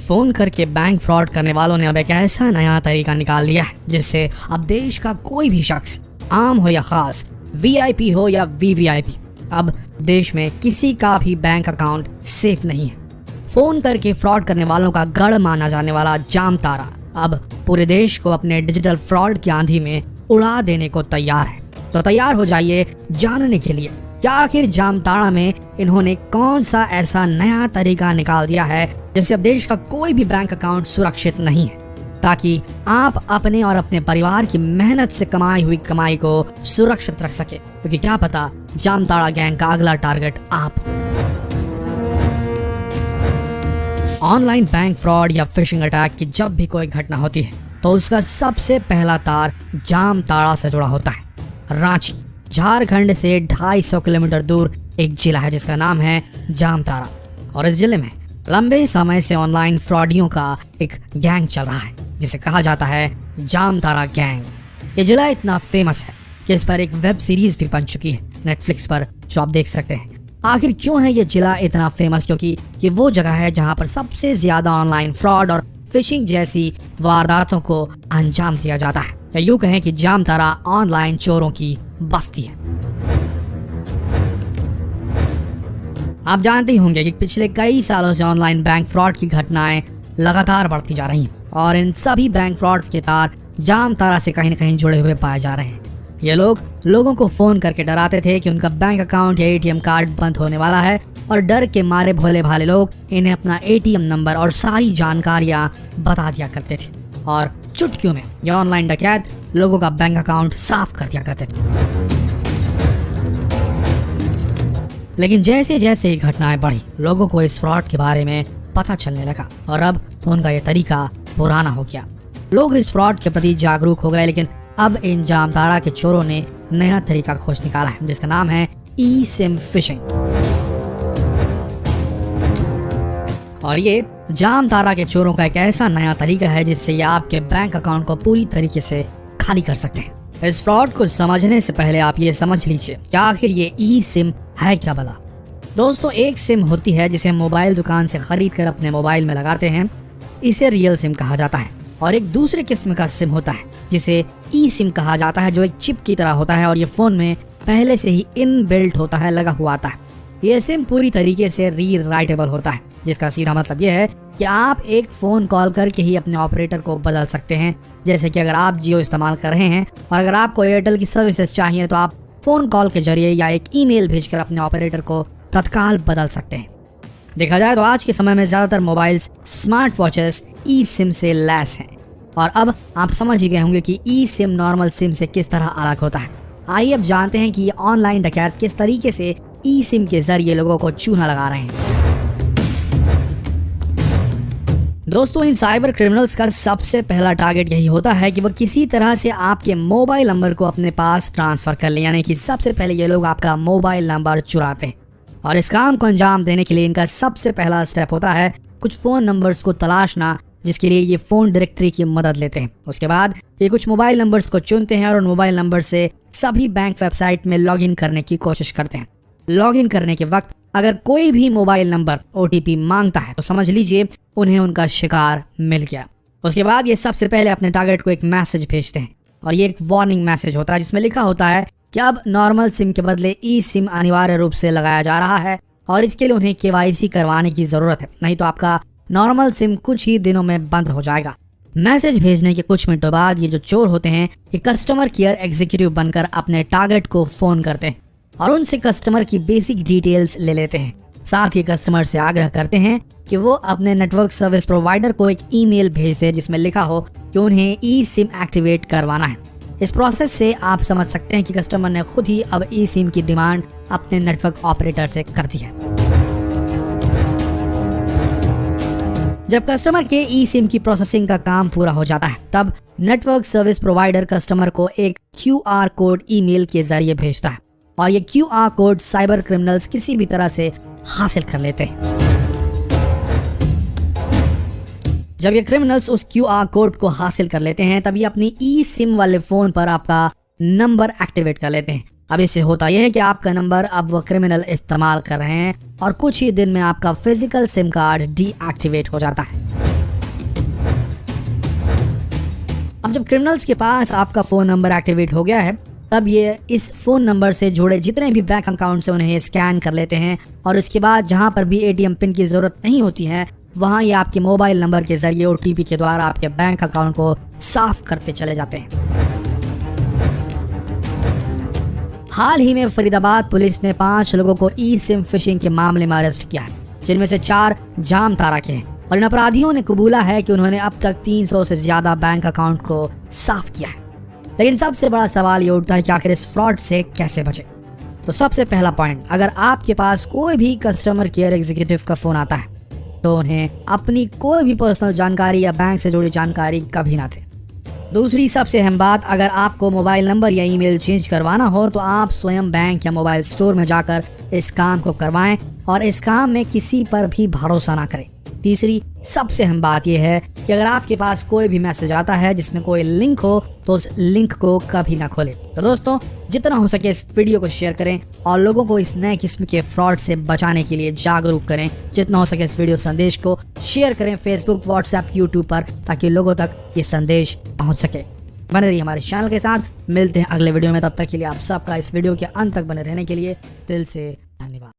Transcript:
Phone करके bank fraud करने वालों ने अब एक ऐसा नया तरीका निकाल लिया है जिससे अब देश का कोई भी शख्स, आम हो या खास, वीआईपी हो या वीवीआईपी, अब देश में किसी का भी बैंक अकाउंट सेफ नहीं है। फोन करके फ्रॉड करने वालों का गढ़ माना जाने वाला जामतारा अब पूरे देश को अपने डिजिटल फ्रॉड की आंधी में उड़ा देने को तैयार है। तो तैयार हो जाइए जानने के लिए कि आखिर जामताड़ा में इन्होंने कौन सा ऐसा नया तरीका निकाल दिया है जिससे अब देश का कोई भी बैंक अकाउंट सुरक्षित नहीं है, ताकि आप अपने और अपने परिवार की मेहनत से कमाई हुई कमाई को सुरक्षित रख सके, क्योंकि क्या पता जामताड़ा गैंग का अगला टारगेट आप। ऑनलाइन बैंक फ्रॉड या फिशिंग अटैक की जब भी कोई घटना होती है तो उसका सबसे पहला तार जामताड़ा से जुड़ा होता है। रांची झारखंड से 250 किलोमीटर दूर एक जिला है जिसका नाम है जामताड़ा, और इस जिले में लंबे समय से ऑनलाइन फ्रॉडियों का एक गैंग चल रहा है जिसे कहा जाता है जामताड़ा गैंग। ये जिला इतना फेमस है कि इस पर एक वेब सीरीज भी बन चुकी है नेटफ्लिक्स पर, जो आप देख सकते हैं। आखिर क्यों है ये जिला इतना फेमस? क्योंकि ये वो जगह है जहां पर सबसे ज्यादा ऑनलाइन फ्रॉड और फिशिंग जैसी वारदातों को अंजाम दिया जाता है, या यूं कहें कि जामताड़ा ऑनलाइन चोरों की बस्ती है। आप जानते ही होंगे कि पिछले कई सालों से ऑनलाइन बैंक फ्रॉड की घटनाएं लगातार बढ़ती जा रही हैं, और इन सभी बैंक फ्रॉड्स के तार जामताड़ा से कहीं न कहीं जुड़े हुए पाए जा रहे हैं। ये लोग लोगों को फोन करके डराते थे कि उनका बैंक अकाउंट या एटीएम कार्ड बंद होने वाला है, और डर के मारे भोले भाले लोग इन्हें अपना एटीएम नंबर और सारी जानकारियां बता दिया करते थे, और चुटकियों में ये ऑनलाइन डकैत लोगों का बैंक अकाउंट साफ कर दिया करते थे। लेकिन जैसे जैसे ये घटनाएं बढ़ी, लोगों को इस फ्रॉड के बारे में पता चलने लगा, और अब उनका ये तरीका पुराना हो गया। लोग इस फ्रॉड के प्रति जागरूक हो गए, लेकिन अब इन जामताड़ा के चोरों ने नया तरीका खोज निकाला है जिसका नाम है ई-सिम फिशिंग। और ये जामताड़ा के चोरों का एक ऐसा नया तरीका है जिससे ये आपके बैंक अकाउंट को पूरी तरीके से खाली कर सकते हैं। इस फ्रॉड को समझने से पहले आप ये समझ लीजिए कि आखिर ये ई-सिम है क्या भला। दोस्तों, एक सिम होती है जिसे हम मोबाइल दुकान से खरीद कर अपने मोबाइल में लगाते हैं, इसे रियल सिम कहा जाता है। और एक दूसरे किस्म का सिम होता है जिसे ई सिम कहा जाता है, जो एक चिप की तरह होता है और ये फोन में पहले से ही इनबिल्ट होता है, लगा हुआ आता है। ये सिम पूरी तरीके से रीराइटेबल होता है, जिसका सीधा मतलब ये है कि आप एक फोन कॉल करके ही अपने ऑपरेटर को बदल सकते हैं। जैसे कि अगर आप जियो इस्तेमाल कर रहे हैं और अगर आपको एयरटेल की सर्विसेज चाहिए तो आप फोन कॉल के जरिए या एक ईमेल भेजकर अपने ऑपरेटर को तत्काल बदल सकते हैं। देखा जाए तो आज के समय में ज्यादातर मोबाइल्स, स्मार्ट वॉचेस ई सिम से लैस हैं, और अब आप समझ ही गए होंगे कि ई सिम नॉर्मल सिम से किस तरह अलग होता है। आइए अब जानते हैं कि ये ऑनलाइन डकैत किस तरीके से ई सिम के जरिए लोगों को चूना लगा रहे हैं। दोस्तों, इन साइबर क्रिमिनल्स का सबसे पहला टारगेट यही होता है कि वो किसी तरह से आपके मोबाइल नंबर को अपने पास ट्रांसफर कर ले, यानी कि सबसे पहले ये लोग आपका मोबाइल नंबर चुराते हैं। और इस काम को अंजाम देने के लिए इनका सबसे पहला स्टेप होता है कुछ फोन नंबर्स को तलाशना, जिसके लिए ये फोन डायरेक्टरी की मदद लेते हैं। उसके बाद ये कुछ मोबाइल नंबर्स को चुनते हैं और उन मोबाइल नंबर से सभी बैंक वेबसाइट में लॉगिन करने की कोशिश करते हैं। लॉगिन करने के वक्त अगर कोई भी मोबाइल नंबर ओटीपी मांगता है तो समझ लीजिए उन्हें उनका शिकार मिल गया। उसके बाद ये सबसे पहले अपने टारगेट को एक मैसेज भेजते हैं, और ये एक वार्निंग मैसेज होता है जिसमें लिखा होता है कि अब नॉर्मल सिम के बदले ई सिम अनिवार्य रूप से लगाया जा रहा है, और इसके लिए उन्हें केवाईसी करवाने की जरूरत है, नहीं तो आपका नॉर्मल सिम कुछ ही दिनों में बंद हो जाएगा। मैसेज भेजने के कुछ मिनटों बाद ये जो चोर होते हैं ये कस्टमर केयर एग्जीक्यूटिव बनकर अपने टारगेट को फोन करते हैं और उनसे कस्टमर की बेसिक डिटेल्स ले लेते हैं। साथ ही कस्टमर से आग्रह करते हैं कि वो अपने नेटवर्क सर्विस प्रोवाइडर को एक ईमेल भेज दे जिसमें लिखा हो कि उन्हें ई सिम एक्टिवेट करवाना है। इस प्रोसेस से आप समझ सकते हैं कि कस्टमर ने खुद ही अब ई सिम की डिमांड अपने नेटवर्क ऑपरेटर से कर दी है। जब कस्टमर के ई सिम की प्रोसेसिंग का काम पूरा हो जाता है तब नेटवर्क सर्विस प्रोवाइडर कस्टमर को एक QR कोड ईमेल के जरिए भेजता है, और ये QR कोड साइबर क्रिमिनल्स किसी भी तरह से हासिल कर लेते हैं। जब ये क्रिमिनल्स उस QR कोड को हासिल कर लेते हैं तब ये अपनी ई सिम वाले फोन पर आपका नंबर एक्टिवेट कर लेते हैं। अब इससे होता यह है कि आपका नंबर अब वो क्रिमिनल इस्तेमाल कर रहे हैं और कुछ ही दिन में आपका फिजिकल सिम कार्ड डीएक्टिवेट हो जाता है। अब जब क्रिमिनल्स के पास आपका फ़ोन नंबर एक्टिवेट हो गया है, तब ये इस फ़ोन नंबर से जुड़े जितने भी बैंक अकाउंट से उन्हें स्कैन कर लेते हैं और उसके बाद जहां पर भी एटीएम पिन की ज़रूरत नहीं होती है, वहां ये आपके मोबाइल नंबर के जरिए ओटीपी के द्वारा आपके बैंक अकाउंट को साफ करते चले जाते हैं। हाल ही में फरीदाबाद पुलिस ने 5 लोगों को ई सिम फिशिंग के मामले में अरेस्ट किया है, जिनमें से 4 जामताड़ा के हैं और इन अपराधियों ने कबूला है कि उन्होंने अब तक 300 से ज्यादा बैंक अकाउंट को साफ किया है। लेकिन सबसे बड़ा सवाल ये उठता है कि आखिर इस फ्रॉड से कैसे बचे। तो सबसे पहला पॉइंट, अगर आपके पास कोई भी कस्टमर केयर एग्जीक्यूटिव का फोन आता है तो उन्हें अपनी कोई भी पर्सनल जानकारी या बैंक से जुड़ी जानकारी कभी ना दे। दूसरी सबसे अहम बात, अगर आपको मोबाइल नंबर या ईमेल चेंज करवाना हो तो आप स्वयं बैंक या मोबाइल स्टोर में जाकर इस काम को करवाएं और इस काम में किसी पर भी भरोसा ना करें। तीसरी सबसे अहम बात यह है कि अगर आपके पास कोई भी मैसेज आता है जिसमें कोई लिंक हो तो उस लिंक को कभी ना खोलें। तो दोस्तों, जितना हो सके इस वीडियो को शेयर करें और लोगों को इस नए किस्म के फ्रॉड से बचाने के लिए जागरूक करें। जितना हो सके इस वीडियो संदेश को शेयर करें फेसबुक, व्हाट्सएप, यूट्यूब पर, ताकि लोगों तक ये संदेश पहुंच सके। बने रहिए हमारे चैनल के साथ, मिलते हैं अगले वीडियो में। तब तक के लिए आप सबका इस वीडियो के अंत तक बने रहने के लिए दिल से धन्यवाद।